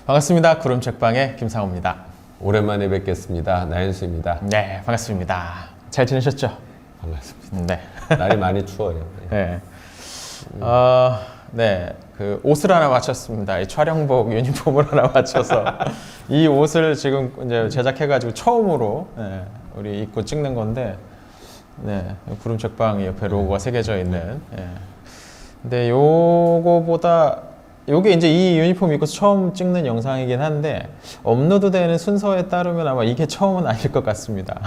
반갑습니다. 구름책방의 김상호입니다. 오랜만에 뵙겠습니다. 나연수입니다. 네, 반갑습니다. 잘 지내셨죠? 반갑습니다. 네. 날이 많이 추워요. 네. 네. 그 옷을 하나 맞췄습니다. 이 촬영복 유니폼을 하나 맞춰서 이 옷을 지금 이제 제작해가지고 처음으로 우리 입고 찍는 건데, 네. 구름책방 옆에 로고가 새겨져 있는. 근데 요거보다 요게 이제 이 유니폼 입고 처음 찍는 영상이긴 한데 업로드되는 순서에 따르면 아마 이게 처음은 아닐 것 같습니다.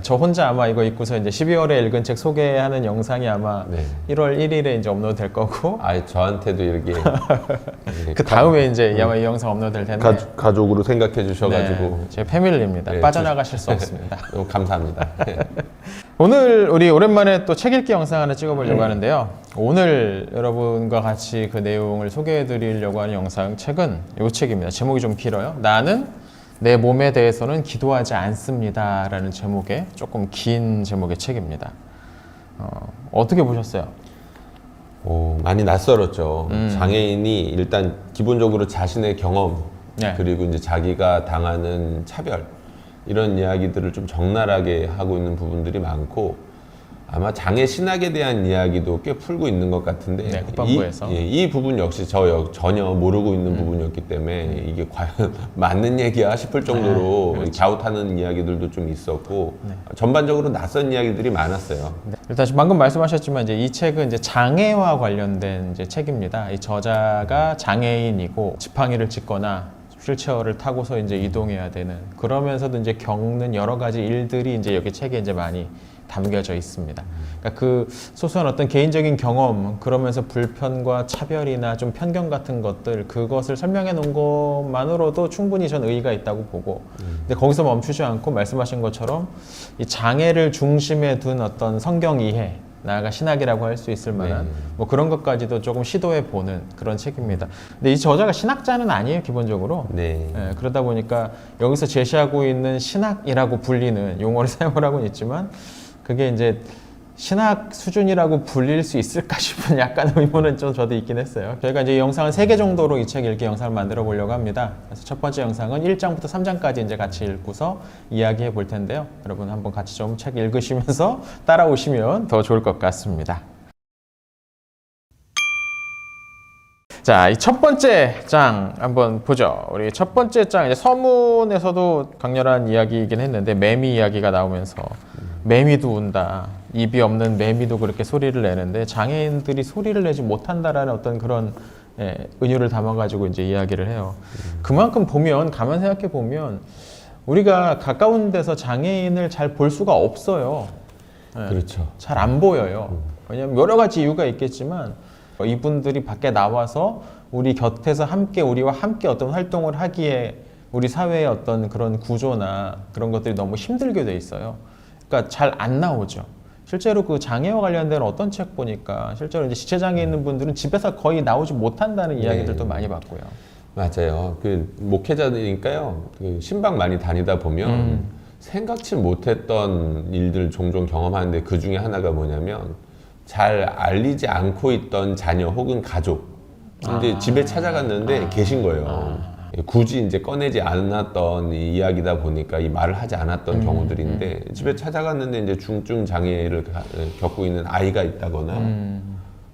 저 혼자 아마 이거 입고서 이제 12월에 읽은 책 소개하는 영상이 아마 1월 1일에 이제 업로드 될 거고. 저한테도 이렇게 그 다음에 이제 아마 이 영상 업로드 될 텐데. 가족으로 생각해 주셔가지고 제 패밀리입니다. 빠져나가실 수 없습니다. 감사합니다. 오늘 우리 오랜만에 또 책 읽기 영상 하나 찍어보려고 하는데요. 오늘 여러분과 같이 그 내용을 소개해드리려고 하는 영상 책은 이 책입니다. 제목이 좀 길어요. 나는 내 몸에 대해서는 기도하지 않습니다 라는 제목의 조금 긴 제목의 책입니다. 어떻게 보셨어요? 많이 낯설었죠. 장애인이 일단 기본적으로 자신의 경험 그리고 이제 자기가 당하는 차별 이런 이야기들을 좀 적나라하게 하고 있는 부분들이 많고 아마 장애 신학에 대한 이야기도 꽤 풀고 있는 것 같은데 국방부에서 이 부분 역시 전혀 모르고 있는 부분이었기 때문에 이게 과연 맞는 얘기야 싶을 정도로 그렇죠. 갸웃하는 이야기들도 좀 있었고 전반적으로 낯선 이야기들이 많았어요. 일단 방금 말씀하셨지만 이제 이 책은 이제 장애와 관련된 이제 책입니다. 이 저자가 장애인이고 지팡이를 짚거나 휠체어를 타고서 이제 이동해야 되는 그러면서도 이제 겪는 여러 가지 일들이 이제 여기 책에 이제 많이 담겨져 있습니다. 그러니까 그 소소한 어떤 개인적인 경험 그러면서 불편과 차별이나 좀 편견 같은 것들 그것을 설명해 놓은 것만으로도 충분히 전 의의가 있다고 보고 근데 거기서 멈추지 않고 말씀하신 것처럼 이 장애를 중심에 둔 어떤 성경 이해 나아가 신학이라고 할 수 있을 만한 뭐 그런 것까지도 조금 시도해 보는 그런 책입니다. 근데 이 저자가 신학자는 아니에요, 기본적으로. 그러다 보니까 여기서 제시하고 있는 신학이라고 불리는 용어를 사용을 하고는 있지만 그게 이제 신학 수준이라고 불릴 수 있을까 싶은 약간 의문은 좀 저도 있긴 했어요. 저희가 이제 이 영상은 3개 정도로 이 책 읽기 영상을 만들어 보려고 합니다. 그래서 첫 번째 영상은 1장부터 3장까지 이제 같이 읽고서 이야기해 볼 텐데요. 여러분 한번 같이 좀 책 읽으시면서 따라오시면 더 좋을 것 같습니다. 자, 이 첫 번째 장 한번 보죠. 우리 첫 번째 장 이제 서문에서도 강렬한 이야기이긴 했는데 매미 이야기가 나오면서 매미도 운다. 입이 없는 매미도 그렇게 소리를 내는데 장애인들이 소리를 내지 못한다라는 어떤 그런 은유를 담아가지고 이제 이야기를 해요. 그만큼 보면 가만 생각해 보면 우리가 가까운 데서 장애인을 잘 볼 수가 없어요. 그렇죠. 잘 안 보여요. 왜냐하면 여러 가지 이유가 있겠지만 이분들이 밖에 나와서 우리 곁에서 함께 우리와 함께 어떤 활동을 하기에 우리 사회의 어떤 그런 구조나 그런 것들이 너무 힘들게 돼 있어요. 그러니까 잘 안 나오죠. 실제로 그 장애와 관련된 어떤 책 보니까 실제로 이제 지체장애 있는 분들은 집에서 거의 나오지 못한다는 이야기들도 많이 봤고요. 맞아요. 그 목회자들이니까요. 그 신방 많이 다니다 보면 생각지 못했던 일들 종종 경험하는데 그 중에 하나가 뭐냐면 잘 알리지 않고 있던 자녀 혹은 가족 이제 집에 찾아갔는데 계신 거예요. 굳이 이제 꺼내지 않았던 이 이야기다 보니까 이 말을 하지 않았던 경우들인데 집에 찾아갔는데 이제 중증 장애를 겪고 있는 아이가 있다거나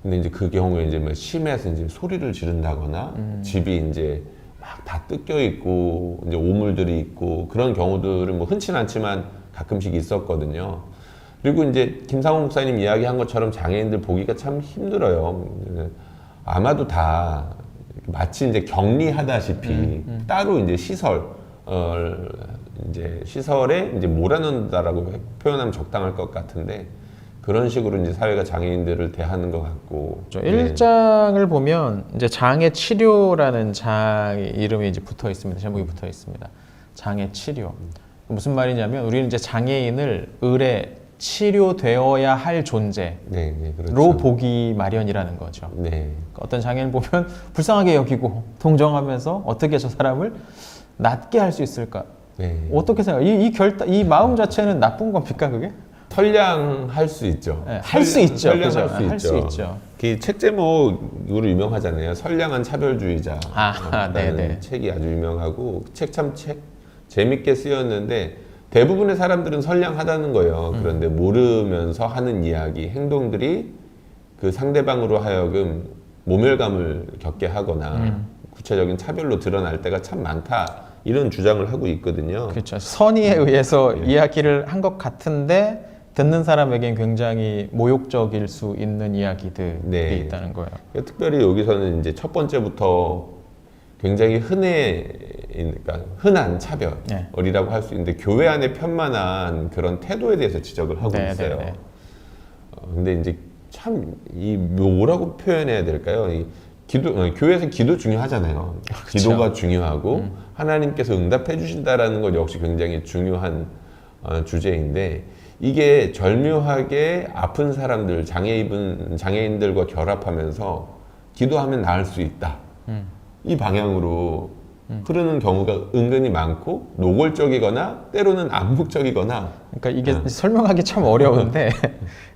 근데 이제 그 경우에 이제 뭐 심해서 이제 소리를 지른다거나 집이 이제 막 다 뜯겨 있고 이제 오물들이 있고 그런 경우들은 뭐 흔치 않지만 가끔씩 있었거든요. 그리고 이제 김상호 목사님 이야기한 것처럼 장애인들 보기가 참 힘들어요. 아마도 다 마치 이제 격리하다시피 따로 이제 시설에 이제 몰아넣는다라고 표현하면 적당할 것 같은데 그런 식으로 이제 사회가 장애인들을 대하는 것 같고. 1장을 보면 이제 장애 치료라는 장의 이름이 이제 붙어 있습니다. 제목이 붙어 있습니다. 장애 치료. 무슨 말이냐면 우리는 이제 장애인을 을에 치료되어야 할 존재로 그렇죠. 보기 마련이라는 거죠. 어떤 장애인을 보면 불쌍하게 여기고 동정하면서 어떻게 저 사람을 낫게 할 수 있을까? 어떻게 생각해요? 이 마음 자체는 나쁜 겁니까, 그게? 선량할 수 있죠. 네, 할 수 있죠. 선량할 그죠? 수 할 있죠. 수 있죠. 그 책 제목으로 유명하잖아요. 선량한 차별주의자. 네네. 라는 책이 아주 유명하고 책 재밌게 쓰였는데 대부분의 사람들은 선량하다는 거예요. 그런데 모르면서 하는 이야기, 행동들이 그 상대방으로 하여금 모멸감을 겪게 하거나 구체적인 차별로 드러날 때가 참 많다. 이런 주장을 하고 있거든요. 그렇죠. 선의에 의해서 이야기를 한 것 같은데 듣는 사람에겐 굉장히 모욕적일 수 있는 이야기들이 네. 있다는 거예요. 특별히 여기서는 이제 첫 번째부터 굉장히 그러니까 흔한 차별이라고 할 수 있는데 교회 안에 편만한 그런 태도에 대해서 지적을 하고 있어요. 근데 이제 참 이 뭐라고 표현해야 될까요? 교회에서 기도 중요하잖아요. 그렇죠. 기도가 중요하고 하나님께서 응답해 주신다라는 것 역시 굉장히 중요한 주제인데 이게 절묘하게 아픈 사람들, 장애인들과 결합하면서 기도하면 나을 수 있다. 이 방향으로 흐르는 경우가 은근히 많고 노골적이거나 때로는 암묵적이거나 그러니까 이게 설명하기 참 어려운데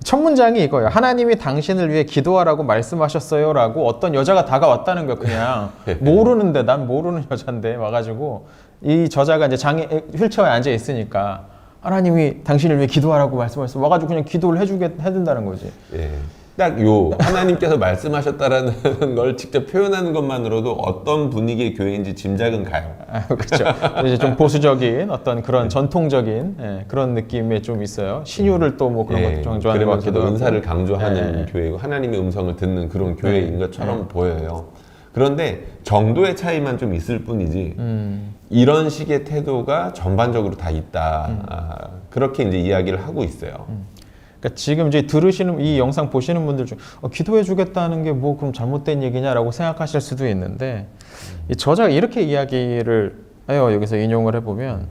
첫 문장이 이거예요. 하나님이 당신을 위해 기도하라고 말씀하셨어요라고 어떤 여자가 다가왔다는 거예요. 그냥 모르는데 난 모르는 여잔데 와가지고 이 저자가 이제 휠체어에 앉아 있으니까 하나님이 당신을 위해 기도하라고 말씀하셨어. 와가지고 그냥 기도를 해준다는 거지. 예. 딱 하나님께서 말씀하셨다라는 걸 직접 표현하는 것만으로도 어떤 분위기의 교회인지 짐작은 가요. 그렇죠. 이제 좀 보수적인 어떤 그런 전통적인 그런 느낌이 좀 있어요. 신유를 또 뭐 그런 것도 좀 좋아하는 것 같기도 하고. 은사를 강조하는 교회고 하나님의 음성을 듣는 그런 교회인 것처럼 보여요. 그런데 정도의 차이만 좀 있을 뿐이지 이런 식의 태도가 전반적으로 다 있다. 그렇게 이제 이야기를 하고 있어요. 그러니까 지금 이제 들으시는 이 영상 보시는 분들 중 기도해 주겠다는 게 뭐 그럼 잘못된 얘기냐라고 생각하실 수도 있는데 이 저자가 이렇게 이야기를 해요. 여기서 인용을 해보면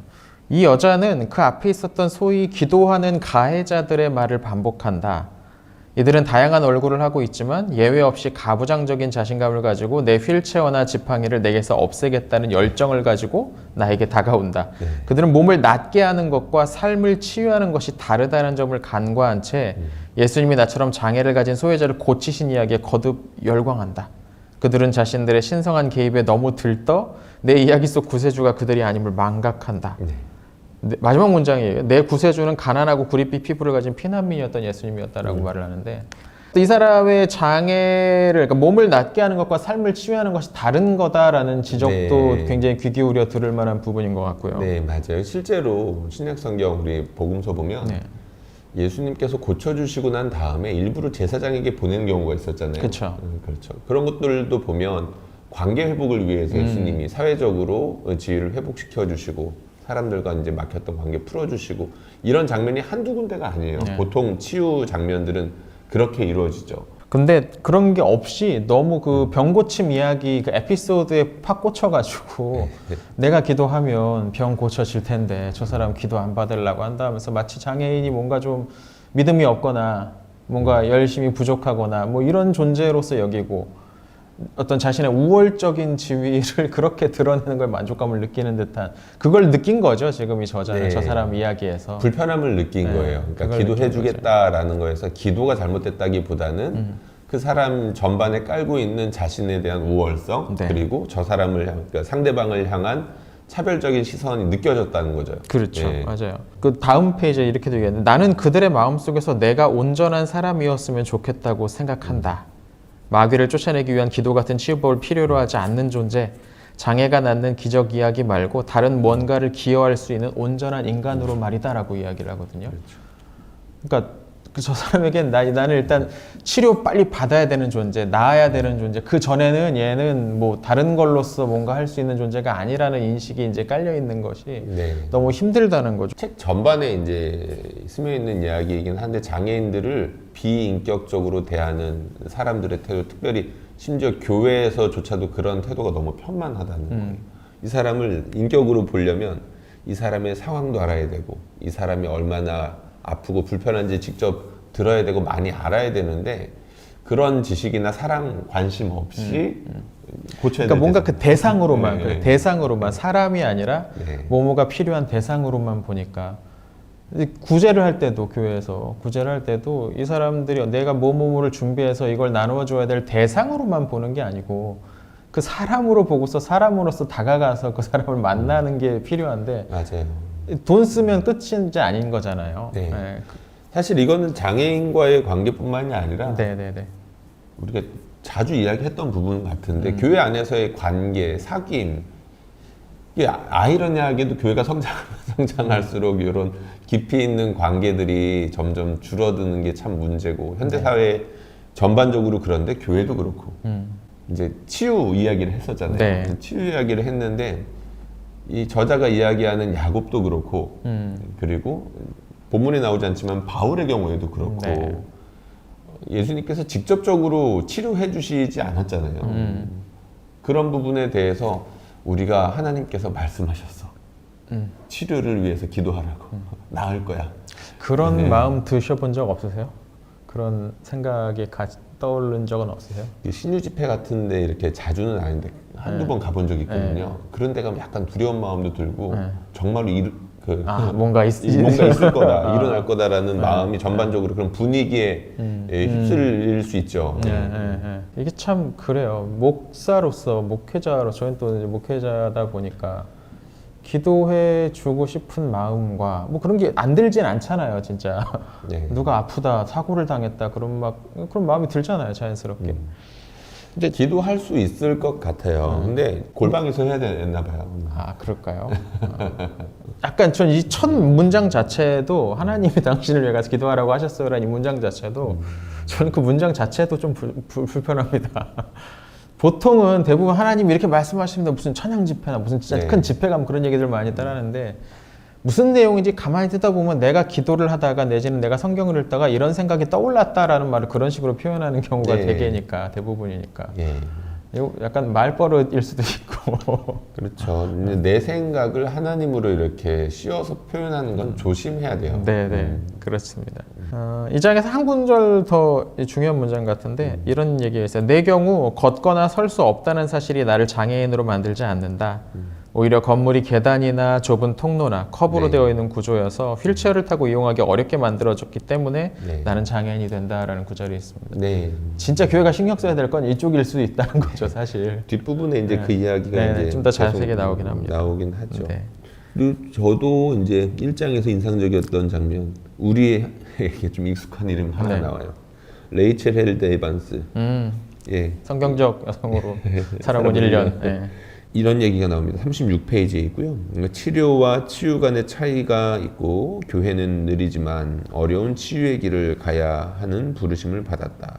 이 여자는 그 앞에 있었던 소위 기도하는 가해자들의 말을 반복한다. 이들은 다양한 얼굴을 하고 있지만 예외 없이 가부장적인 자신감을 가지고 내 휠체어나 지팡이를 내게서 없애겠다는 열정을 가지고 나에게 다가온다. 그들은 몸을 낫게 하는 것과 삶을 치유하는 것이 다르다는 점을 간과한 채 예수님이 나처럼 장애를 가진 소외자를 고치신 이야기에 거듭 열광한다. 그들은 자신들의 신성한 개입에 너무 들떠 내 이야기 속 구세주가 그들이 아님을 망각한다. 마지막 문장이에요. 내 구세주는 가난하고 구릿빛 피부를 가진 피난민이었던 예수님이었다라고 말을 하는데 이 사람의 장애를 그러니까 몸을 낫게 하는 것과 삶을 치유하는 것이 다른 거다라는 지적도 굉장히 귀 기울여 들을 만한 부분인 것 같고요. 네, 맞아요. 실제로 신약성경 우리 복음서 보면 예수님께서 고쳐주시고 난 다음에 일부러 제사장에게 보낸 경우가 있었잖아요. 그렇죠. 그렇죠. 그런 것들도 보면 관계 회복을 위해서 예수님이 사회적으로 지위를 회복시켜 주시고 사람들과 이제 막혔던 관계 풀어주시고 이런 장면이 한두 군데가 아니에요. 보통 치유 장면들은 그렇게 이루어지죠. 근데 그런 게 없이 너무 그 병 고침 이야기 그 에피소드에 팍 꽂혀가지고 내가 기도하면 병 고쳐질 텐데 저 사람 기도 안 받으려고 한다 하면서 마치 장애인이 뭔가 좀 믿음이 없거나 뭔가 열심히 부족하거나 뭐 이런 존재로서 여기고 어떤 자신의 우월적인 지위를 그렇게 드러내는 걸 만족감을 느끼는 듯한 그걸 느낀 거죠. 지금 이 저자는 저 사람 이야기에서 불편함을 느낀 거예요. 그러니까 기도해 주겠다라는 거에서 기도가 잘못됐다기보다는 그 사람 전반에 깔고 있는 자신에 대한 우월성 그리고 저 사람을 그러니까 상대방을 향한 차별적인 시선이 느껴졌다는 거죠. 그렇죠. 맞아요. 그 다음 페이지에 이렇게 되겠는데 나는 그들의 마음속에서 내가 온전한 사람이었으면 좋겠다고 생각한다. 마귀를 쫓아내기 위한 기도 같은 치유법을 필요로 하지 않는 존재, 장애가 낳는 기적 이야기 말고 다른 뭔가를 기여할 수 있는 온전한 인간으로 말이다라고 이야기를 하거든요. 그러니까 저 사람에겐 나는 일단 치료 빨리 받아야 되는 존재, 나아야 되는 존재. 그 전에는 얘는 뭐 다른 걸로서 뭔가 할 수 있는 존재가 아니라는 인식이 이제 깔려 있는 것이 너무 힘들다는 거죠. 책 전반에 이제 스며 있는 이야기이긴 한데 장애인들을 비인격적으로 대하는 사람들의 태도, 특별히 심지어 교회에서조차도 그런 태도가 너무 편만하다는 거예요. 이 사람을 인격으로 보려면 이 사람의 상황도 알아야 되고 이 사람이 얼마나 아프고 불편한지 직접 들어야 되고 많이 알아야 되는데 그런 지식이나 사랑, 관심 없이 고쳐야 그러니까 뭔가 그 대상으로만 네. 대상으로만 사람이 아니라 뭐뭐가 필요한 대상으로만 보니까 구제를 할 때도 교회에서 구제를 할 때도 이 사람들이 내가 뭐뭐를 준비해서 이걸 나누어 줘야 될 대상으로만 보는 게 아니고 그 사람으로 보고서 사람으로서 다가가서 그 사람을 만나는 게 필요한데 맞아요. 돈 쓰면 끝이 이제 아닌 거잖아요. 네. 네. 사실 이거는 장애인과의 관계뿐만이 아니라 네네네. 우리가 자주 이야기했던 부분 같은데 교회 안에서의 관계, 사귐 이게 아이러니하게도 교회가 성장할수록 이런 깊이 있는 관계들이 점점 줄어드는 게 참 문제고 현대 사회 전반적으로 그런데 교회도 그렇고 이제 치유 이야기를 했었잖아요. 네. 치유 이야기를 했는데 이 저자가 이야기하는 야곱도 그렇고 그리고 본문에 나오지 않지만 바울의 경우에도 그렇고 네. 예수님께서 직접적으로 치료해 주시지 않았잖아요. 그런 부분에 대해서 우리가 하나님께서 말씀하셨어. 치료를 위해서 기도하라고. 나을 거야. 그런 네. 마음 드셔본 적 없으세요? 그런 생각이 떠오른 적은 없으세요? 신유 집회 같은데 이렇게 자주는 아닌데 한두 번 가본 적이 있거든요. 그런 데 가면 약간 두려운 마음도 들고 정말로 뭔가 뭔가 있을 거다, 일어날 거다라는 마음이 전반적으로 그런 분위기에 휩쓸릴 수 있죠. 이게 참 그래요. 목사로서 목회자로서 저희는 또 이제 목회자다 보니까 기도해 주고 싶은 마음과 뭐 그런 게 안 들진 않잖아요, 진짜. 네. 누가 아프다, 사고를 당했다 그런 마음이 들잖아요, 자연스럽게. 근데 기도할 수 있을 것 같아요. 근데 골방에서 해야 되나 봐요. 아, 그럴까요? 약간 전 이 첫 문장 자체도 하나님이 당신을 위해 가서 기도하라고 하셨어요라는 이 문장 자체도 저는 그 문장 자체도 좀 불편합니다. 보통은 대부분 하나님이 이렇게 말씀하시면 무슨 찬양 집회나 무슨 진짜 네. 큰 집회 가면 그런 얘기들 많이 따라하는데 무슨 내용인지 가만히 듣다 보면 내가 기도를 하다가 내지는 내가 성경을 읽다가 이런 생각이 떠올랐다라는 말을 그런 식으로 표현하는 경우가 네. 대부분이니까 예. 이거 약간 말버릇일 수도 있고 그렇죠. 근데 내 생각을 하나님으로 이렇게 씌워서 표현하는 건 조심해야 돼요. 네네 그렇습니다. 이 장에서 한 구절 더 중요한 문장 같은데 이런 얘기가 있어요. 내 경우 걷거나 설 수 없다는 사실이 나를 장애인으로 만들지 않는다. 오히려 건물이 계단이나 좁은 통로나 컵으로 네. 되어 있는 구조여서 휠체어를 타고 이용하기 어렵게 만들어졌기 때문에 네. 나는 장애인이 된다라는 구절이 있습니다. 네. 진짜 교회가 신경 써야 될 건 이쪽일 수도 있다는 거죠, 사실. 뒷부분에 이제 네. 그 이야기가 네, 이제 좀더 자세하게 계속 나오긴 합니다. 나오긴 하죠. 네. 그리고 저도 이제 1장에서 인상적이었던 장면, 우리에게 좀 익숙한 이름 하나 네. 나와요. 레이첼 헬드 에반스. 예. 성경적 여성으로 살아본 1년. 네. 이런 얘기가 나옵니다. 36페이지에 있고요. 치료와 치유 간의 차이가 있고 교회는 느리지만 어려운 치유의 길을 가야 하는 부르심을 받았다.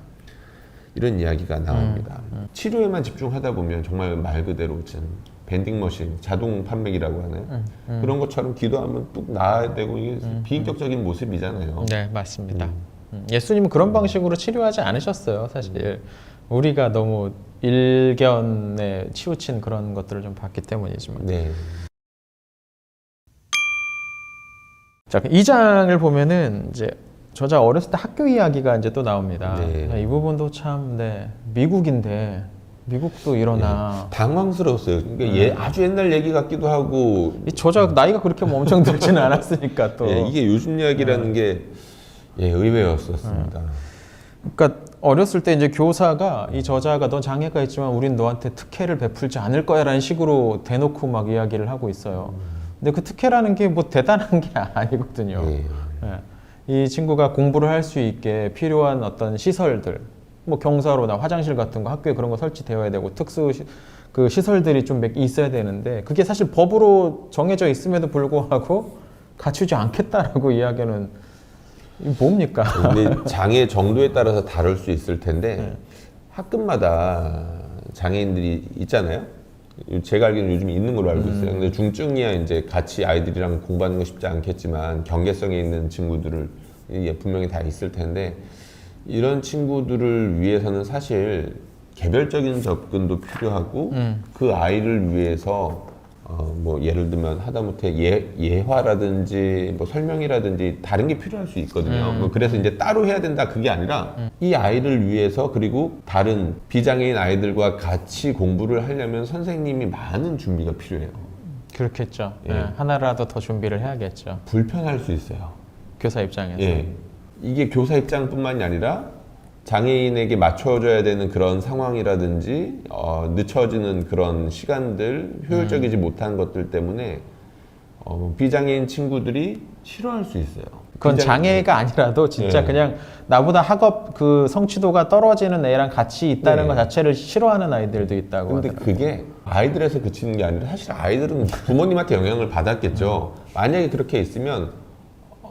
이런 이야기가 나옵니다. 치료에만 집중하다 보면 정말 말 그대로 밴딩 머신, 자동 판매기라고 하나요? 그런 것처럼 기도하면 뚝 나아야 되고 이게 비인격적인 모습이잖아요. 네, 맞습니다. 예수님은 그런 방식으로 치료하지 않으셨어요, 사실. 우리가 너무 일견에 치우친 그런 것들을 좀 봤기 때문이지만. 네. 자, 2장을 보면은 이제 저자 어렸을 때 학교 이야기가 이제 또 나옵니다. 네. 이 부분도 참, 미국인데 미국도 이러나. 당황스러웠어요. 그러니까 아주 옛날 얘기 같기도 하고 이 저자 나이가 그렇게 뭐 엄청 들지는 않았으니까 또. 예, 이게 요즘 이야기라는 게 의외였었습니다. 그러니까 어렸을 때 이제 교사가 이 저자가 넌 장애가 있지만 우린 너한테 특혜를 베풀지 않을 거야라는 식으로 대놓고 막 이야기를 하고 있어요. 근데 그 특혜라는 게 뭐 대단한 게 아니거든요. 예. 이 친구가 공부를 할 수 있게 필요한 어떤 시설들, 뭐 경사로나 화장실 같은 거 학교에 그런 거 설치되어야 되고 그 시설들이 좀 있어야 되는데 그게 사실 법으로 정해져 있음에도 불구하고 갖추지 않겠다라고 이야기하는 이게 뭡니까? 근데 장애 정도에 따라서 다를 수 있을 텐데 학급마다 장애인들이 있잖아요. 제가 알기로는 요즘 있는 걸로 알고 있어요. 근데 중증이야 이제 같이 아이들이랑 공부하는 거 쉽지 않겠지만 경계성에 있는 친구들을 분명히 다 있을 텐데 이런 친구들을 위해서는 사실 개별적인 접근도 필요하고 그 아이를 위해서 뭐 예를 들면 하다못해 예화라든지 뭐 설명이라든지 다른 게 필요할 수 있거든요. 뭐 그래서 이제 따로 해야 된다 그게 아니라 이 아이를 위해서 그리고 다른 비장애인 아이들과 같이 공부를 하려면 선생님이 많은 준비가 필요해요. 그렇겠죠. 예. 하나라도 더 준비를 해야겠죠. 불편할 수 있어요. 교사 입장에서. 예. 이게 교사 입장뿐만이 아니라 장애인에게 맞춰줘야 되는 그런 상황이라든지 늦춰지는 그런 시간들, 효율적이지 못한 것들 때문에 비장애인 친구들이 싫어할 수 있어요. 그건 장애가 아니라도 진짜 네. 그냥 나보다 학업 그 성취도가 떨어지는 애랑 같이 있다는 네. 것 자체를 싫어하는 아이들도 있다고 근데 하더라고요. 그게 아이들에서 그치는 게 아니라 사실 아이들은 부모님한테 영향을 받았겠죠. 만약에 그렇게 있으면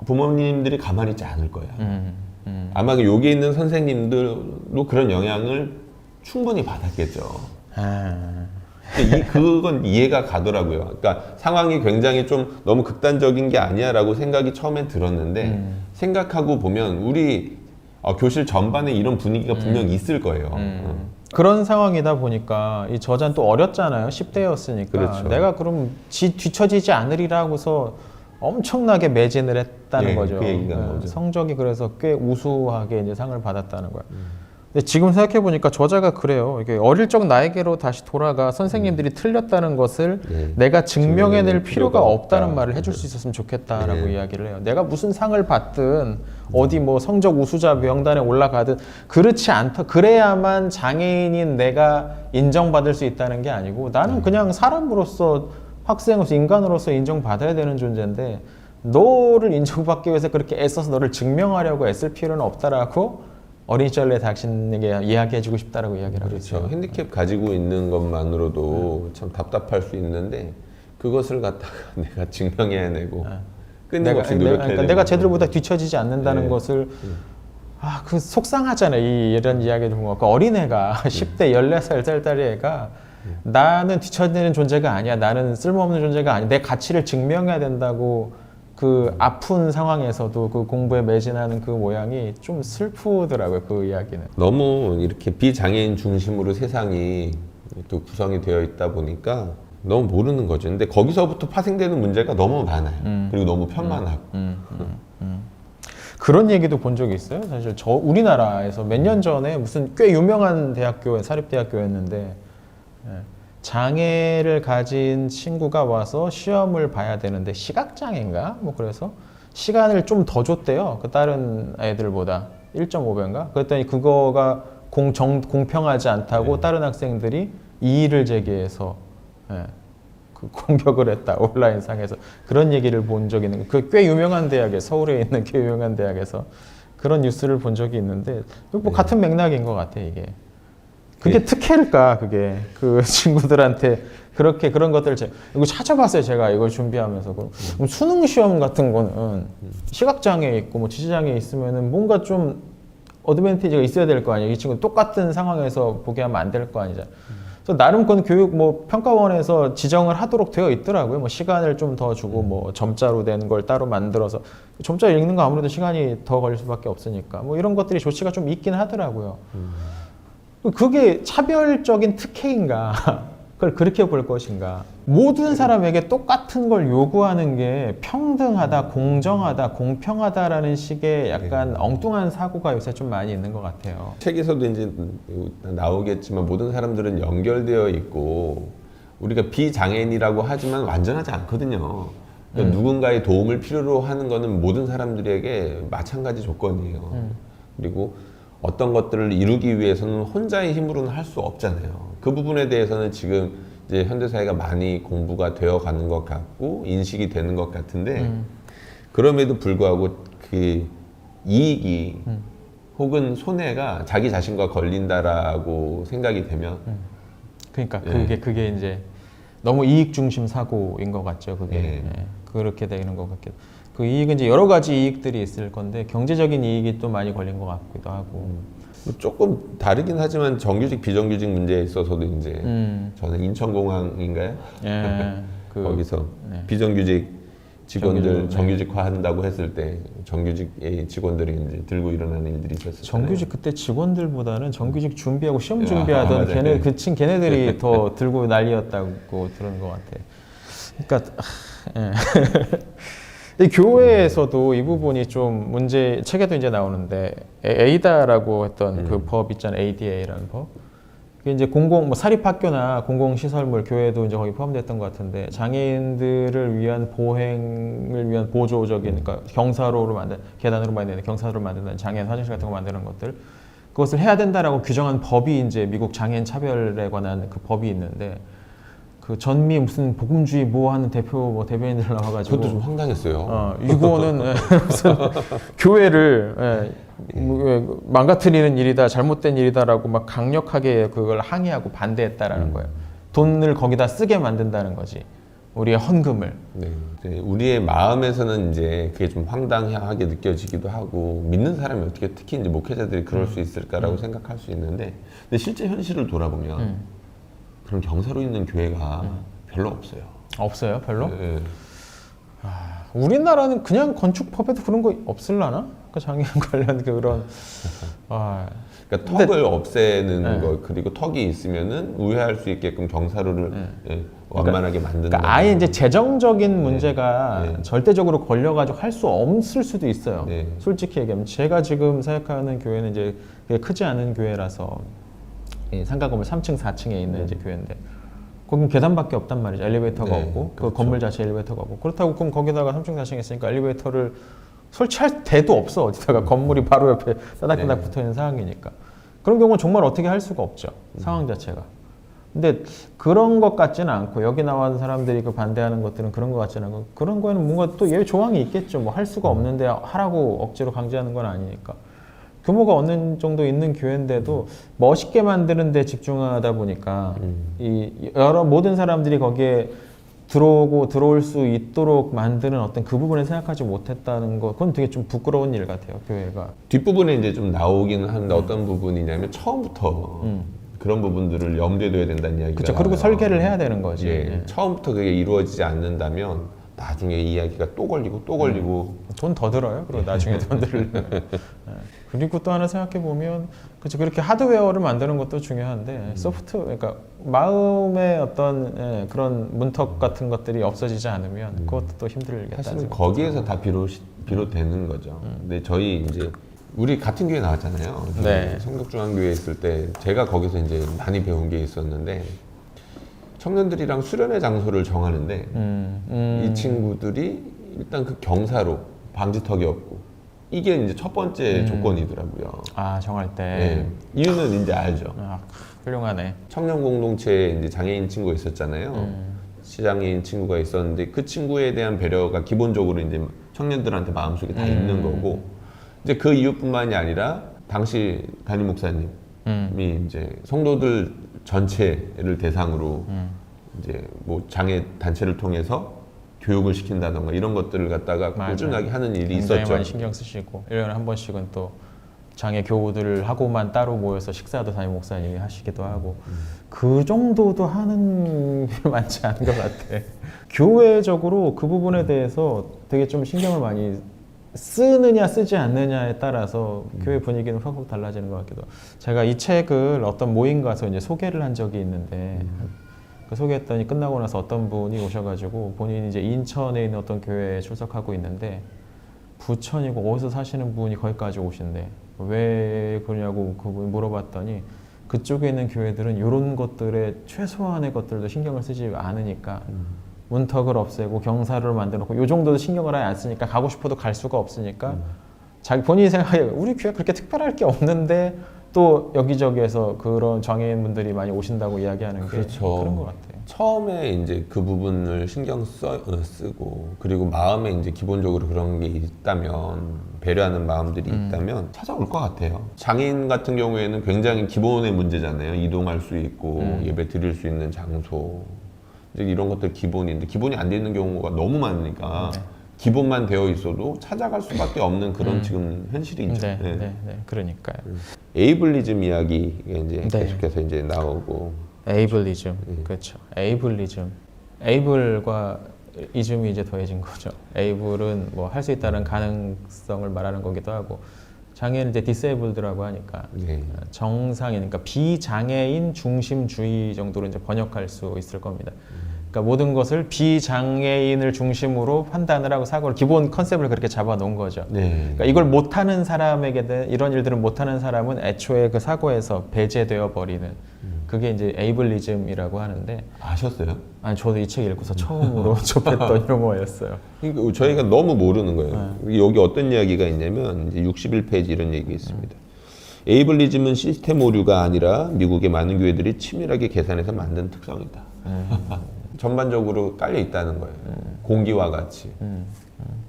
부모님들이 가만히 있지 않을 거야. 아마 여기 있는 선생님들도 그런 영향을 충분히 받았겠죠. 근데 그건 이해가 가더라고요. 그러니까 상황이 굉장히 좀 너무 극단적인 게 아니야라고 생각이 처음엔 들었는데 생각하고 보면 우리 교실 전반에 이런 분위기가 분명 있을 거예요. 그런 상황이다 보니까 이 저자는 또 어렸잖아요. 10대였으니까. 그렇죠. 내가 그럼 뒤처지지 않으리라고서 엄청나게 매진을 했다는 예, 거죠. 그 얘기가 나오죠. 성적이 그래서 꽤 우수하게 이제 상을 받았다는 거야. 근데 지금 생각해 보니까 저자가 그래요. 이게 어릴 적 나에게로 다시 돌아가 선생님들이 틀렸다는 것을 네. 내가 증명해낼 필요가 없다는 없다. 말을 해줄 수 있었으면 좋겠다라고 네. 이야기를 해요. 내가 무슨 상을 받든 어디 뭐 성적 우수자 명단에 올라가든 그렇지 않다. 그래야만 장애인인 내가 인정받을 수 있다는 게 아니고 나는 그냥 사람으로서 학생으로서 인간으로서 인정받아야 되는 존재인데 너를 인정받기 위해서 그렇게 애써서 너를 증명하려고 애쓸 필요는 없다라고 어린 시절에 당신에게 이야기해주고 싶다라고 이야기를 하고 그렇죠. 있어요. 핸디캡 가지고 있는 것만으로도 참 답답할 수 있는데 그것을 갖다가 내가 증명해내고 끊임없이 노력해야 그러니까 되는 내가 거죠. 쟤들보다 뒤처지지 않는다는 네. 것을 그 속상하잖아요. 이런 이야기를 보면 그 어린애가 10대 14살 딸딸이 애가 나는 뒤처지는 존재가 아니야. 나는 쓸모없는 존재가 아니야. 내 가치를 증명해야 된다고 그 아픈 상황에서도 그 공부에 매진하는 그 모양이 좀 슬프더라고요. 그 이야기는. 너무 이렇게 비장애인 중심으로 세상이 또 구성이 되어 있다 보니까 너무 모르는 거죠. 근데 거기서부터 파생되는 문제가 너무 많아요. 그리고 너무 편만하고. 그런 얘기도 본 적이 있어요. 사실 우리나라에서 몇 년 전에 무슨 꽤 유명한 대학교에 사립대학교였는데 장애를 가진 친구가 와서 시험을 봐야 되는데 시각장애인가? 뭐 그래서 시간을 좀 더 줬대요. 그 다른 애들보다 1.5배인가? 그랬더니 그거가 공평하지 않다고 다른 학생들이 이의를 제기해서 그 공격을 했다. 온라인 상에서 그런 얘기를 본 적이 있는 그 꽤 유명한 대학에 서울에 있는 꽤 유명한 대학에서 그런 뉴스를 본 적이 있는데 뭐 같은 맥락인 것 같아 이게. 그게 특혜일까 그게 그 친구들한테 그렇게 그런 것들을 이거 찾아봤어요 제가 이걸 준비하면서. 그럼 수능 시험 같은 거는 시각장애 있고 뭐 지시장애 있으면은 뭔가 좀 어드밴티지가 있어야 될 거 아니에요. 이 친구 똑같은 상황에서 보게 하면 안 될 거 아니잖아요. 그래서 나름 그건 교육 뭐 평가원에서 지정을 하도록 되어 있더라고요. 뭐 시간을 좀 더 주고 뭐 점자로 된 걸 따로 만들어서 점자 읽는 거 아무래도 시간이 더 걸릴 수밖에 없으니까 뭐 이런 것들이 조치가 좀 있긴 하더라고요. 그게 차별적인 특혜인가? 그걸 그렇게 볼 것인가? 모든 사람에게 똑같은 걸 요구하는 게 평등하다, 공정하다, 공평하다라는 식의 약간 엉뚱한 사고가 요새 좀 많이 있는 것 같아요. 책에서도 이제 나오겠지만 모든 사람들은 연결되어 있고 우리가 비장애인이라고 하지만 완전하지 않거든요. 그러니까 누군가의 도움을 필요로 하는 거는 모든 사람들에게 마찬가지 조건이에요. 그리고 어떤 것들을 이루기 위해서는 혼자의 힘으로는 할 수 없잖아요. 그 부분에 대해서는 지금 이제 현대사회가 많이 공부가 되어 가는 것 같고 인식이 되는 것 같은데 그럼에도 불구하고 그 이익이 혹은 손해가 자기 자신과 걸린다라고 생각이 되면 그러니까 그게 이제 너무 이익 중심 사고인 것 같죠. 그게 네. 그렇게 되는 것 같기도. 그 이익은 이제 여러 가지 이익들이 있을 건데 경제적인 이익이 또 많이 걸린 것 같기도 하고. 조금 다르긴 하지만 정규직 비정규직 문제에 있어서도 이제 저는 인천공항인가요? 거기서 비정규직 직원들 정규직화 한다고 했을 때 정규직의 직원들이 이제 들고 일어나는 일들이 있었어요. 정규직 그때 직원들보다는 정규직 준비하고 시험 준비하던 맞아요. 걔네 걔네들이 더 들고 난리였다고 들은 것 같아. 그러니까 이 교회에서도 이 부분이 좀 문제 책에도 이제 나오는데 에이다라고 했던 그 법 있잖아요. ADA라는 법. 그게 이제 뭐 사립학교나 공공시설물, 교회도 이제 거기 포함됐던 것 같은데 장애인들을 위한 보행을 위한 보조적인, 그러니까 경사로로 계단으로 만드는 경사로를 만드는 장애인 화장실 같은 거 만드는 것들, 그것을 해야 된다라고 규정한 법이 이제 미국 장애인 차별에 관한 그 법이 있는데 그 전미 무슨 복음주의 뭐 하는 대변인들 나와가지고 그것도 좀 황당했어요. 이거는 무슨 교회를 망가뜨리는 일이다, 잘못된 일이다라고 막 강력하게 그걸 항의하고 반대했다라는 거예요. 돈을 거기다 쓰게 만든다는 거지. 우리의 헌금을. 네, 이제 우리의 마음에서는 이제 그게 좀 황당하게 느껴지기도 하고 믿는 사람이 어떻게 특히 이제 목회자들이 그럴 수 있을까라고 생각할 수 있는데, 근데 실제 현실을 돌아보면 그런 경사로 있는 교회가 별로 없어요. 없어요, 별로? 네. 우리나라는 그냥 건축법에도 그런 거 없을라나? 그 장애인 관련 그런. 그러니까 턱을 없애는 거, 그리고 턱이 있으면은 우회할 수 있게끔 경사로를 완만하게 만드는. 그러니까 아예 이제 재정적인 문제가 절대적으로 걸려가지고 할 수 없을 수도 있어요. 네. 솔직히 얘기하면 제가 지금 생각하는 교회는 이제 그게 크지 않은 교회라서 상가 건물 3층, 4층에 있는 이제 교회인데 거긴 계단밖에 없단 말이죠. 엘리베이터가 네, 없고 그 그렇죠. 건물 자체 엘리베이터가 없고 그렇다고 그럼 거기다가 3층, 4층에 있으니까 엘리베이터를 설치할 데도 없어. 어디다가 건물이 바로 옆에 따닥따닥 붙어 있는 상황이니까 그런 경우는 정말 어떻게 할 수가 없죠. 상황 자체가. 근데 그런 것 같지는 않고 여기 나온 사람들이 그 반대하는 것들은 그런 것 같지는 않고 그런 거에는 뭔가 또 예외 조항이 있겠죠. 뭐 할 수가 없는데 하라고 억지로 강제하는 건 아니니까. 규모가 어느 정도 있는 교회인데도 멋있게 만드는 데 집중하다 보니까 이 모든 사람들이 거기에 들어올 수 있도록 만드는 어떤 그 부분을 생각하지 못했다는 거, 그건 되게 좀 부끄러운 일 같아요, 교회가. 뒷부분에 이제 좀 나오기는 하는데 어떤 부분이냐면 처음부터 그런 부분들을 염두에 둬야 된다는 이야기가 그렇죠. 그리고 나와요. 설계를 해야 되는 거지. 예, 처음부터 그게 이루어지지 않는다면 나중에 이야기가 또 걸리고 또 걸리고 돈 더 들어요. 그리고 나중에 돈 들려면. 그리고 또 하나 생각해 보면 그렇죠. 그렇게 하드웨어를 만드는 것도 중요한데 그러니까 마음의 어떤 그런 문턱 같은 것들이 없어지지 않으면 그것도 또 힘들겠다. 사실은 거기에서 다 비롯되는 거죠. 근데 저희 이제 우리 같은 교회 나왔잖아요. 네. 성덕중앙교회에 있을 때 제가 거기서 이제 많이 배운 게 있었는데 청년들이랑 수련회 장소를 정하는데 이 친구들이 일단 그 경사로 방지턱이 없고 이게 이제 첫 번째 조건이더라고요. 정할 때. 네. 이유는 이제 알죠. 훌륭하네. 청년 공동체에 이제 장애인 친구가 있었잖아요. 시장애인 친구가 있었는데 그 친구에 대한 배려가 기본적으로 이제 청년들한테 마음속에 다 있는 거고 이제 그 이유뿐만이 아니라 당시 담임 목사님이 이제 성도들 전체를 대상으로 이제 뭐 장애 단체를 통해서 교육을 시킨다던가 이런 것들을 갖다가 꾸준하게 하는 일이 굉장히 있었죠. 많이 신경 쓰시고 1년에 한 번씩은 또 장애 교우들을 하고만 따로 모여서 식사도 담임 목사님이 하시기도 하고 그 정도도 하는 게 많지 않은 것 같아. 교회적으로 그 부분에 대해서 되게 좀 신경을 많이 쓰느냐 쓰지 않느냐에 따라서 교회 분위기는 확 달라지는 것 같기도. 제가 이 책을 어떤 모임 가서 이제 소개를 한 적이 있는데 그 소개했더니 끝나고 나서 어떤 분이 오셔가지고 본인이 이제 인천에 있는 어떤 교회에 출석하고 있는데 부천이고 어디서 사시는 분이 거기까지 오신대. 왜 그러냐고 그분이 물어봤더니 그쪽에 있는 교회들은 이런 것들에 최소한의 것들도 신경을 쓰지 않으니까 문턱을 없애고 경사를 만들어놓고 이 정도도 신경을 아예 안 쓰니까 가고 싶어도 갈 수가 없으니까 자기 본인이 생각해 우리 교회 그렇게 특별할 게 없는데 또 여기저기에서 그런 장애인분들이 많이 오신다고 이야기하는 게 그렇죠. 그런 것 같아요. 처음에 이제 그 부분을 신경 쓰고 그리고 마음에 이제 기본적으로 그런 게 있다면 배려하는 마음들이 있다면 찾아올 것 같아요. 장애인 같은 경우에는 굉장히 기본의 문제잖아요. 이동할 수 있고 예배 드릴 수 있는 장소 이제 이런 것들 기본인데 기본이 안 돼 있는 경우가 너무 많으니까 기본만 되어 있어도 찾아갈 수밖에 없는 그런 지금 현실이죠. 네, 그러니까요. 에이블리즘 이야기 이제 네. 계속해서 이제 나오고 에이블리즘, 그렇죠. 에이블리즘, 에이블과 이즘이 이제 더해진 거죠. 에이블은 뭐 할 수 있다는 가능성을 말하는 거기도 하고, 장애는 이제 디세이블드라고 하니까 네. 정상인, 그러니까 비장애인 중심주의 정도로 이제 번역할 수 있을 겁니다. 그러니까 모든 것을 비장애인을 중심으로 판단을 하고 사고를 기본 컨셉을 그렇게 잡아 놓은 거죠. 네. 그러니까 이걸 못하는 사람에게 이런 일들을 못하는 사람은 애초에 그 사고에서 배제되어 버리는 그게 이제 에이블리즘이라고 하는데 아셨어요? 아니 저도 이 책 읽고서 처음으로 접했던 용어였어요. 그러니까 저희가 너무 모르는 거예요. 여기 어떤 이야기가 있냐면 이제 61페이지 이런 얘기 있습니다. 에이블리즘은 시스템 오류가 아니라 미국의 많은 교회들이 치밀하게 계산해서 만든 특성이다. 전반적으로 깔려 있다는 거예요. 공기와 같이.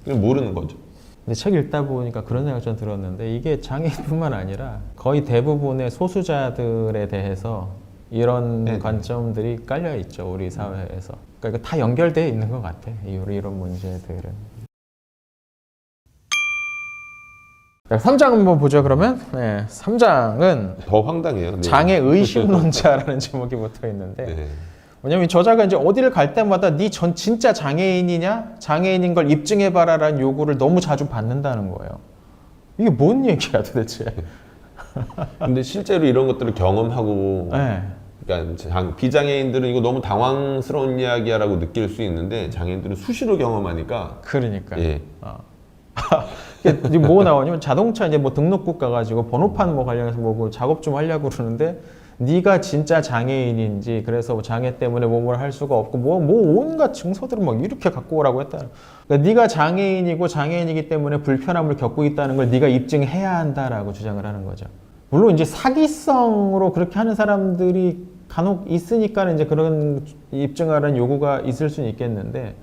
그냥 모르는 거죠. 근데 책 읽다 보니까 그런 생각 좀 들었는데 이게 장애인뿐만 아니라 거의 대부분의 소수자들에 대해서 이런 네. 관점들이 깔려 있죠 우리 사회에서. 그러니까 이거 다 연결되어 있는 것 같아 이런 문제들은. 3장 한번 보죠 그러면. 네, 3장은 더 황당해요. 네. 장애 의심론자라는 제목이 붙어 있는데 네. 왜냐면 이 저자가 이제 어디를 갈 때마다 네 전 진짜 장애인이냐? 장애인인 걸 입증해봐라라는 요구를 너무 자주 받는다는 거예요. 이게 뭔 얘기야 도대체? 근데 실제로 이런 것들을 경험하고 네. 그러니까 비장애인들은 이거 너무 당황스러운 이야기야라고 느낄 수 있는데 장애인들은 수시로 경험하니까 그러니까. 예. 이게 뭐 나오냐면 자동차 이제 뭐 등록국 가가지고 번호판 뭐 관련해서 뭐 작업 좀 하려고 그러는데 네가 진짜 장애인인지 그래서 뭐 장애 때문에 몸을 할 수가 없고 뭐 온갖 증서들을 막 이렇게 갖고 오라고 했다. 그러니까 네가 장애인이고 장애인이기 때문에 불편함을 겪고 있다는 걸 네가 입증해야 한다라고 주장을 하는 거죠. 물론 이제 사기성으로 그렇게 하는 사람들이 간혹 있으니까 이제 그런 입증하라는 요구가 있을 수는 있겠는데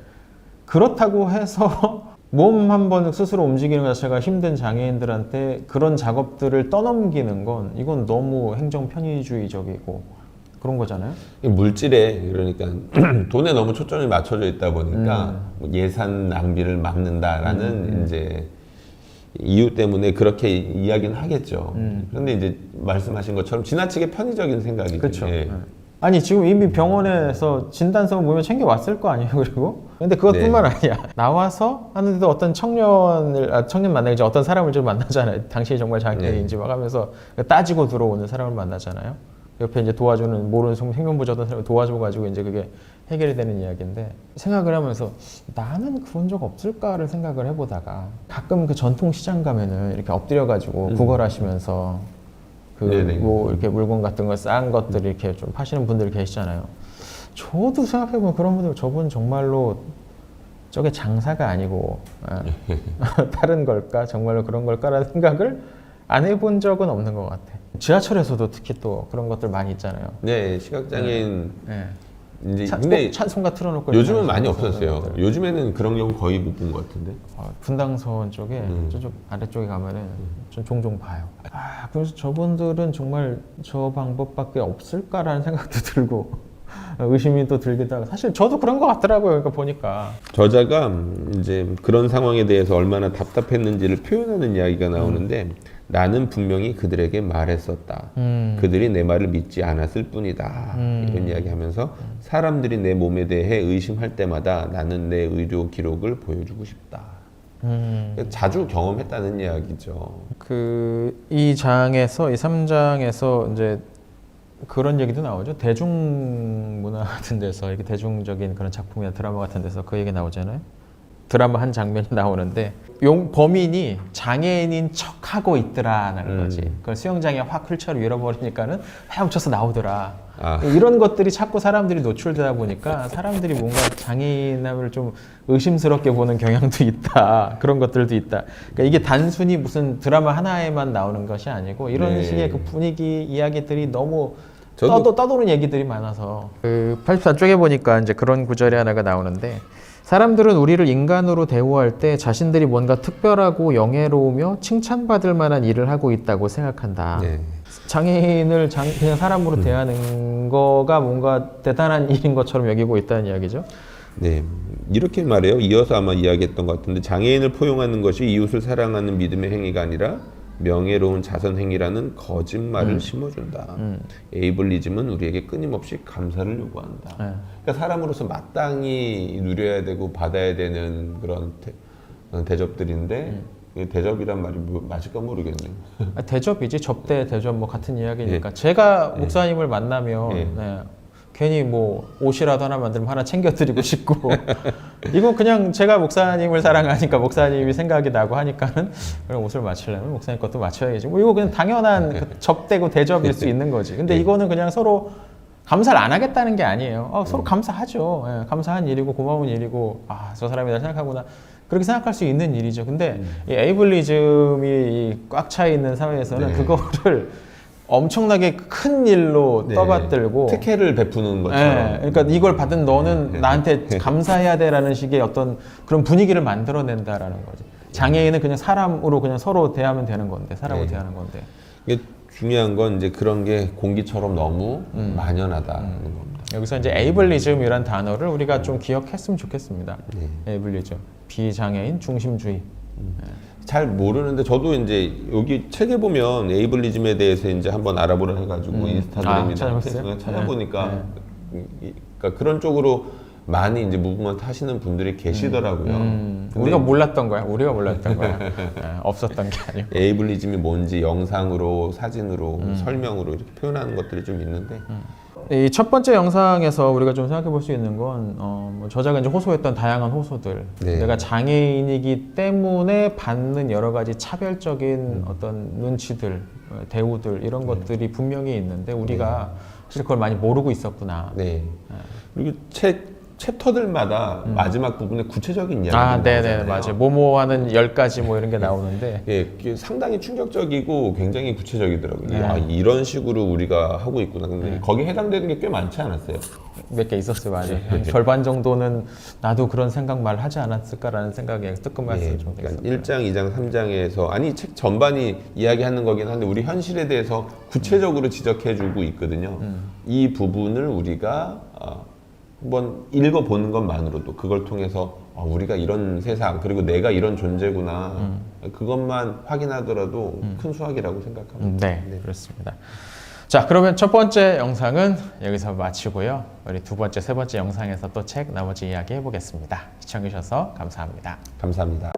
그렇다고 해서 몸 한번 스스로 움직이는 것 자체가 힘든 장애인들한테 그런 작업들을 떠넘기는 건 이건 너무 행정 편의주의적이고 그런 거잖아요. 물질에 그러니까 돈에 너무 초점이 맞춰져 있다 보니까 뭐 예산 낭비를 막는다라는 이제 이유 때문에 그렇게 이야기는 하겠죠. 그런데 이제 말씀하신 것처럼 지나치게 편의적인 생각이죠. 그렇죠. 예. 아니 지금 이미 병원에서 진단서 보면 챙겨왔을 거 아니에요. 그리고 근데 그것뿐만 아니야. 나와서 하는데도 어떤 청년 만나기 전에 어떤 사람을 좀 만나잖아요. 당신이 정말 장애인인지 막 하면서 따지고 들어오는 사람을 만나잖아요. 옆에 이제 도와주는 모르는 생명부자 어떤 사람을 도와줘가지고 이제 그게 해결이 되는 이야기인데 생각을 하면서 나는 그런 적 없을까를 생각을 해보다가 가끔 그 전통시장 가면은 이렇게 엎드려가지고 구걸하시면서 뭐 이렇게 물건 같은 거 싼 것들 이렇게 좀 파시는 분들 계시잖아요. 저도 생각해보면 그런 분들 저분 정말로 저게 장사가 아니고 다른 걸까 정말로 그런 걸까라는 생각을 안 해본 적은 없는 것 같아. 지하철에서도 특히 또 그런 것들 많이 있잖아요. 네, 시각장애인 네. 이제 근데 찬송가 틀어놓고 요즘은 많이 없었어요. 요즘에는 그런 경우 거의 못 본 것 같은데. 분당선 쪽에 저쪽 아래쪽에 가면은 좀 종종 봐요. 그래서 저분들은 정말 저 방법밖에 없을까라는 생각도 들고 의심이 또 들기도 하고 사실 저도 그런 것 같더라고요. 그러니까 보니까 저자가 이제 그런 상황에 대해서 얼마나 답답했는지를 표현하는 이야기가 나오는데 나는 분명히 그들에게 말했었다. 그들이 내 말을 믿지 않았을 뿐이다. 이런 이야기하면서 사람들이 내 몸에 대해 의심할 때마다 나는 내 의료 기록을 보여주고 싶다. 자주 경험했다는 이야기죠. 이 장에서 이 3장에서 이제 그런 얘기도 나오죠. 대중문화 같은 데서 이렇게 대중적인 그런 작품이나 드라마 같은 데서 그 얘기 나오잖아요. 드라마 한 장면이 나오는데 범인이 장애인인 척하고 있더라라는 거지. 그걸 수영장에 확 휠체어를 잃어버리니까는 헤엄쳐서 나오더라. 이런 것들이 자꾸 사람들이 노출되다 보니까 사람들이 뭔가 장애인을 좀 의심스럽게 보는 경향도 있다. 그런 것들도 있다. 그러니까 이게 단순히 무슨 드라마 하나에만 나오는 것이 아니고 이런 식의 그 분위기 이야기들이 너무 떠도는 얘기들이 많아서 84쪽에 보니까 이제 그런 구절이 하나가 나오는데 사람들은 우리를 인간으로 대우할 때 자신들이 뭔가 특별하고 영예로우며 칭찬받을 만한 일을 하고 있다고 생각한다. 네. 장애인을 그냥 사람으로 대하는 거가 뭔가 대단한 일인 것처럼 여기고 있다는 이야기죠. 네, 이렇게 말해요. 이어서 아마 이야기했던 것 같은데 장애인을 포용하는 것이 이웃을 사랑하는 믿음의 행위가 아니라 명예로운 자선 행위라는 거짓말을 심어준다. 에이블리즘은 우리에게 끊임없이 감사를 요구한다. 그러니까 사람으로서 마땅히 누려야 되고 받아야 되는 그런 대접들인데 대접이란 말이 맞을까 모르겠네요. 대접이지 접대 대접 뭐 같은 이야기니까 제가 목사님을 만나면 괜히 뭐 옷이라도 하나 만들면 하나 챙겨드리고 싶고 이거 그냥 제가 목사님을 사랑하니까 목사님이 생각이 나고 하니까는 그런 옷을 맞추려면 목사님 것도 맞춰야지. 뭐 이거 그냥 당연한 그 접대고 대접일 수 있는 거지. 근데 이거는 그냥 서로 감사를 안 하겠다는 게 아니에요. 서로 감사하죠. 예, 감사한 일이고 고마운 일이고 저 사람이 날 생각하구나. 그렇게 생각할 수 있는 일이죠. 근데 이 에이블리즘이 꽉 차 있는 사회에서는 그거를 엄청나게 큰 일로 떠받들고 특혜를 베푸는 것처럼. 그러니까 이걸 받은 너는 나한테 감사해야 돼라는 식의 어떤 그런 분위기를 만들어낸다라는 거지. 장애인은 그냥 사람으로 그냥 서로 대하면 되는 건데 사람으로 대하는 건데. 이게 중요한 건 이제 그런 게 공기처럼 너무 만연하다는 겁니다. 여기서 이제 에이블리즘이란 단어를 우리가 좀 기억했으면 좋겠습니다. 에이블리즘, 비장애인 중심주의. 잘 모르는데 저도 이제 여기 책에 보면 에이블리즘에 대해서 이제 한번 알아보려 해가지고 인스타그램이나 페이스북에 찾아보니까 그러니까 그런 쪽으로 많이 이제 무브먼트 하시는 분들이 계시더라고요. 우리가 몰랐던 거야. 우리가 몰랐던 거야. 없었던 게 아니고. 에이블리즘이 뭔지 영상으로, 사진으로, 설명으로 이렇게 표현하는 것들이 좀 있는데 이 첫 번째 영상에서 우리가 좀 생각해 볼 수 있는 건 뭐 저자가 이제 호소했던 다양한 호소들, 내가 장애인이기 때문에 받는 여러 가지 차별적인 어떤 눈치들, 대우들 이런 것들이 분명히 있는데 우리가 사실 그걸 많이 모르고 있었구나. 그리고 챕터들마다 마지막 부분에 구체적인 이야기가 네네 맞아요. 뭐뭐하는 10가지 뭐 이런 게 나오는데 그게 상당히 충격적이고 굉장히 구체적이더라고요. 이런 식으로 우리가 하고 있구나. 근데 거기에 해당되는 게 꽤 많지 않았어요? 몇 개 있었어요, 맞아요. 한 절반 정도는 나도 그런 생각 말 하지 않았을까라는 생각에 뜨끔했어요. 그러니까 1장, 2장, 3장에서 아니 책 전반이 이야기하는 거긴 한데 우리 현실에 대해서 구체적으로 지적해주고 있거든요. 이 부분을 우리가 한번 읽어보는 것만으로도 그걸 통해서 우리가 이런 세상 그리고 내가 이런 존재구나 그것만 확인하더라도 큰 수확이라고 생각합니다. 네, 그렇습니다. 자, 그러면 첫 번째 영상은 여기서 마치고요. 우리 두 번째, 세 번째 영상에서 또 책 나머지 이야기 해보겠습니다. 시청해주셔서 감사합니다. 감사합니다.